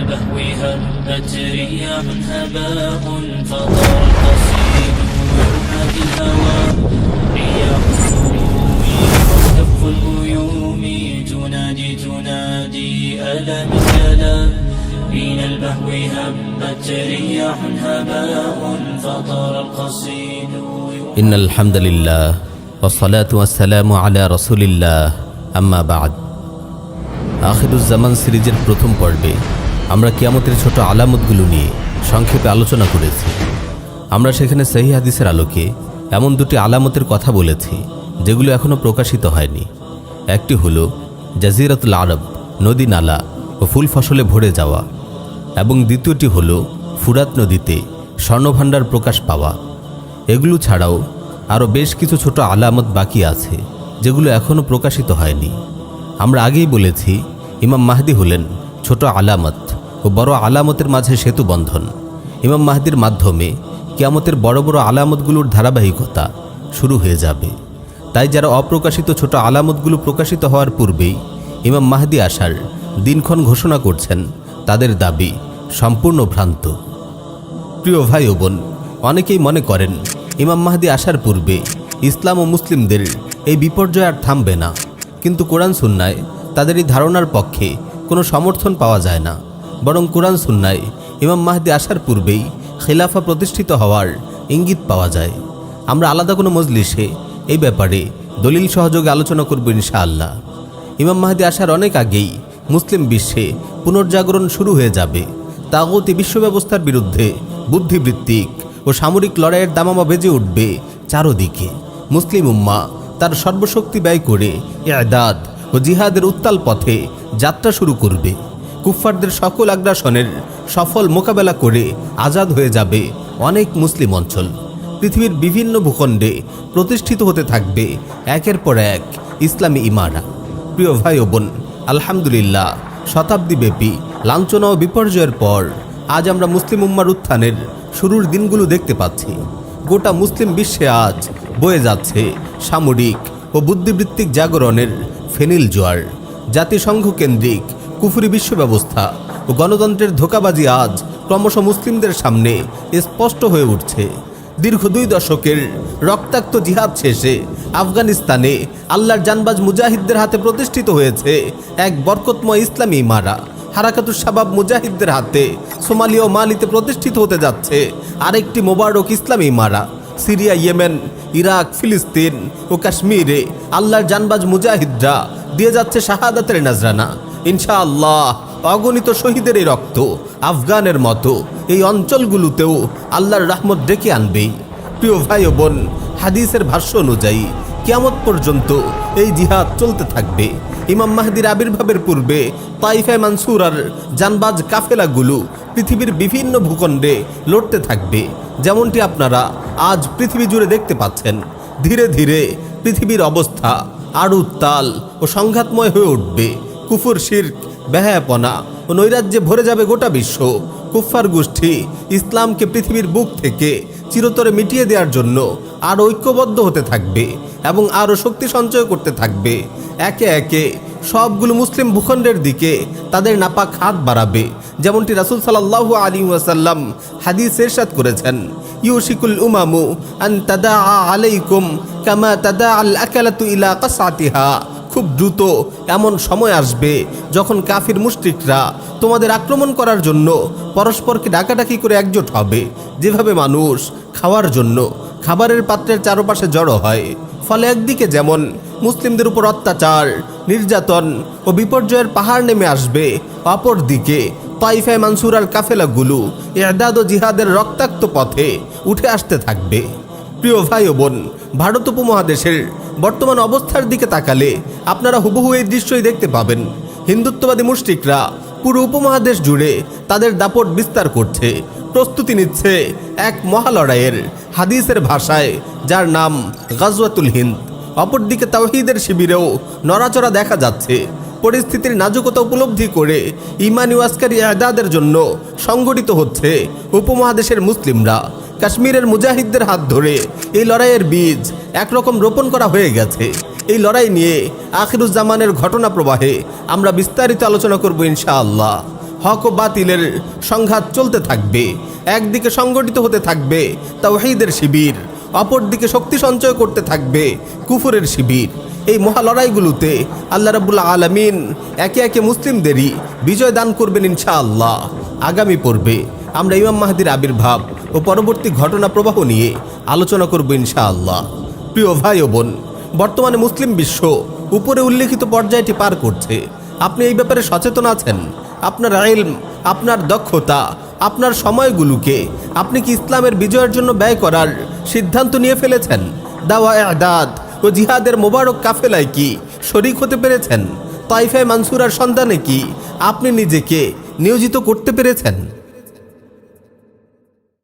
البهو هبت رياح هباء فطار القصيد يرمى بالهوى رياح السموم وكف الغيوم تنادي ألا مثلا من البهو هبت رياح هباء فطار القصيد إن الحمد لله والصلاة والسلام على رسول الله أما بعد আখিরুজ্জামান সিরিজের প্রথম পর্বে আমরা কিয়ামতের ছোট আলামতগুলো নিয়ে সংক্ষেপে আলোচনা করেছি। আমরা সেখানে সহিহ হাদিসের আলোকে এমন দুটি আলামতের কথা বলেছি যেগুলো এখনও প্রকাশিত হয়নি। একটি হলো জাজিরাতুল আরব, নদী নালা ও ফুল ফসলে ভরে যাওয়া, এবং দ্বিতীয়টি হলো ফুরাত নদীতে স্বর্ণভাণ্ডার প্রকাশ পাওয়া। এগুলো ছাড়াও আরও বেশ কিছু ছোট আলামত বাকি আছে যেগুলো এখনও প্রকাশিত হয়নি। আমরা আগেই বলেছি ইমাম মাহদি হলেন ছোট আলামত ও বড় আলামতের মাঝে সেতু বন্ধন। ইমাম মাহদির মাধ্যমে কিয়ামতের বড় বড় আলামতগুলোর ধারাবাহিকতা শুরু হয়ে যাবে। তাই যারা অপ্রকাশিত ছোট আলামতগুলো প্রকাশিত হওয়ার পূর্বেই ইমাম মাহদি আসার দিনক্ষণ ঘোষণা করছেন, তাদের দাবি সম্পূর্ণ ভ্রান্ত। প্রিয় ভাই ও বোন, অনেকেই মনে করেন ইমাম মাহদি আসার পূর্বে ইসলাম ও মুসলিমদের এই বিপর্যয় আর থামবে না, কিন্তু কোরআন সুন্নায় তাদের এই ধারণার পক্ষে কোনো সমর্থন পাওয়া যায় না। বরং কোরআন সুন্নায় ইমাম মাহদি আসার পূর্বেই খিলাফা প্রতিষ্ঠিত হওয়ার ইঙ্গিত পাওয়া যায়। আমরা আলাদা কোনো মজলিসে এই ব্যাপারে দলিল সহযোগে আলোচনা করব ইনশাআল্লাহ। ইমাম মাহদি আসার অনেক আগেই মুসলিম বিশ্বে পুনর্জাগরণ শুরু হয়ে যাবে। তাগুতি বিশ্ব ব্যবস্থার বিরুদ্ধে বুদ্ধিবৃত্তিক ও সামরিক লড়াইয়ের দামামা বেজে উঠবে চারদিকে। মুসলিম উম্মাহ তার সর্বশক্তি ব্যয় করে ইআদাদ ও জিহাদের উত্তাল পথে যাত্রা শুরু করবে। কুফফারদের সকল আগ্রাসনের সফল মোকাবেলা করে আজাদ হয়ে যাবে অনেক মুসলিম অঞ্চল। পৃথিবীর বিভিন্ন ভূখণ্ডে প্রতিষ্ঠিত হতে থাকবে একের পর এক ইসলামী ইমারা। প্রিয় ভাই ও বোন, আলহামদুলিল্লাহ, শতাব্দীব্যাপী লাঞ্ছনা ও বিপর্যয়ের পর আজ আমরা মুসলিম উম্মার উত্থানের শুরুর দিনগুলো দেখতে পাচ্ছি। গোটা মুসলিম বিশ্বে আজ বয়ে যাচ্ছে সামরিক ও বুদ্ধিবৃত্তিক জাগরণের ফেনিল জোয়ার। জাতিসংঘ কেন্দ্রিক কুফরি বিশ্ব ব্যবস্থা ও গণতন্ত্রের ধোঁকাবাজি আজ ক্রমশ মুসলিমদের সামনে স্পষ্ট হয়ে উঠছে। দীর্ঘ 2 দশকের রক্তাক্ত জিহাদ শেষে আফগানিস্তানে আল্লাহর জানবাজ মুজাহিদদের হাতে প্রতিষ্ঠিত হয়েছে এক বরকতময় ইসলামী ইমারা। হারাকাতুশ শাবাব মুজাহিদদের হাতে সোমালিয়া ও মালিতে প্রতিষ্ঠিত হতে যাচ্ছে আরেকটি মোবারক ইসলামী ইমারা। সিরিয়া, ইয়েমেন, ইরাক, ফিলিস্তিন ও কাশ্মীরে আল্লাহর জানবাজ মুজাহিদরা দিয়ে যাচ্ছে শাহাদাতের নাজরানা। ইনশাআল্লাহ অগণিত শহীদের এই রক্ত আফগানের মতো এই অঞ্চলগুলোতেও আল্লাহর রহমত ডেকে আনবেই। প্রিয় ভাই ও বোন, হাদিসের ভাষ্য অনুযায়ী কিয়ামত পর্যন্ত এই জিহাদ চলতে থাকবে। ইমাম মাহদির আবির্ভাবের পূর্বে তাইফে মানসুরার জানবাজ কাফেলাগুলো পৃথিবীর বিভিন্ন ভূখণ্ডে লড়তে থাকবে। যেমনটি আপনারা আজ পৃথিবী জুড়ে দেখতে পাচ্ছেন। ধীরে ধীরে পৃথিবীর অবস্থা আরও উত্তাল ও সংঘাতময় হয়ে উঠবে। কুফর, শিরক, বেহায়াপনা ও নৈরাজ্যে ভরে যাবে গোটা বিশ্ব। কুফফার গোষ্ঠী ইসলামকে পৃথিবীর বুক থেকে চিরতরে মিটিয়ে দেওয়ার জন্য আরও ঐক্যবদ্ধ হতে থাকবে এবং আরও শক্তি সঞ্চয় করতে থাকবে। একে একে সবগুলো মুসলিম ভূখণ্ডের দিকে তাদের নাপাক হাত বাড়াবে। যেমনটি রাসূল সাল্লাল্লাহু আলাইহি ওয়াসাল্লাম হাদিসে ইরশাদ করেছেন, ইউশিকুল উমামু আন তাদা আলাইকুম কামা তাদা আল আকালাতু ইলা কাসাতিহা। খুব দ্রুত এমন সময় আসবে যখন কাফির মুশরিকরা তোমাদের আক্রমণ করার জন্য পরস্পরকে ডাকাডাকি করে একজোট হবে। যেভাবে মানুষ খাওয়ার জন্য খাবারের পাত্রের চারপাশে জড়ো হয়, ফলে একদিকে যেমন মুসলিমদের উপর অত্যাচার, নির্যাতন ও বিপর্যয়ের পাহাড় নেমে আসবে, অপরদিকে তাইফে মানসুরার কাফেলাগুলো ইআদাদ ও জিহাদের রক্তাক্ত পথে উঠে আসতে থাকবে। প্রিয় ভাই ও বোন, ভারত উপমহাদেশের বর্তমান অবস্থার দিকে তাকালে আপনারা হুবহু এই দৃশ্যই দেখতে পাবেন। হিন্দুত্ববাদী মুশরিকরা পুরো উপমহাদেশ জুড়ে তাদের দাপট বিস্তার করছে, প্রস্তুতি নিচ্ছে এক মহালড়াইয়ের, হাদিসের ভাষায় যার নাম গাজওয়াতুল হিন্দ। অপরদিকে তাওহীদের শিবিরেও নড়াচড়া দেখা যাচ্ছে। পরিস্থিতির নাজুকতা উপলব্ধি করে ইমানি ওয়াসকারী ইআদাদের জন্য সংগঠিত হচ্ছে উপমহাদেশের মুসলিমরা। কাশ্মীরের মুজাহিদদের হাত ধরে এই লড়াইয়ের বীজ একরকম রোপণ করা হয়ে গেছে। এই লড়াই নিয়ে আখিরুজ্জামানের ঘটনা প্রবাহে আমরা বিস্তারিত আলোচনা করব ইনশাআল্লাহ। হক ও বাতিলের সংঘাত চলতে থাকবে। একদিকে সংগঠিত হতে থাকবে তাওহীদের শিবির, অপরদিকে শক্তি সঞ্চয় করতে থাকবে কুফরের শিবির। এই মহা লড়াইগুলোতে আল্লাহ রাব্বুল আলামিন একে একে মুসলিমদেরই বিজয় দান করবেন ইনশাআল্লাহ। আগামী পর্বে আমরা ইমাম মাহদির আবির্ভাব ও পরবর্তী ঘটনা প্রবাহ নিয়ে আলোচনা করব ইনশাআল্লাহ। প্রিয় ভাই ও বোন, বর্তমানে মুসলিম বিশ্ব উপরে উল্লেখিত পর্যায়টি পার করছে। আপনি এই ব্যাপারে সচেতন আছেন? আপনার ইলম, আপনার দক্ষতা, আপনার সময়গুলোকে আপনি কি ইসলামের বিজয়ের জন্য ব্যয় করার সিদ্ধান্ত নিয়ে ফেলেছেন? দাওয়া ইআদাদ ও জিহাদের মোবারক কাফেলায় কি শরীক হতে পেরেছেন? তাইফে মানসুরার সন্ধানে কি আপনি নিজেকে নিয়োজিত করতে পেরেছেন?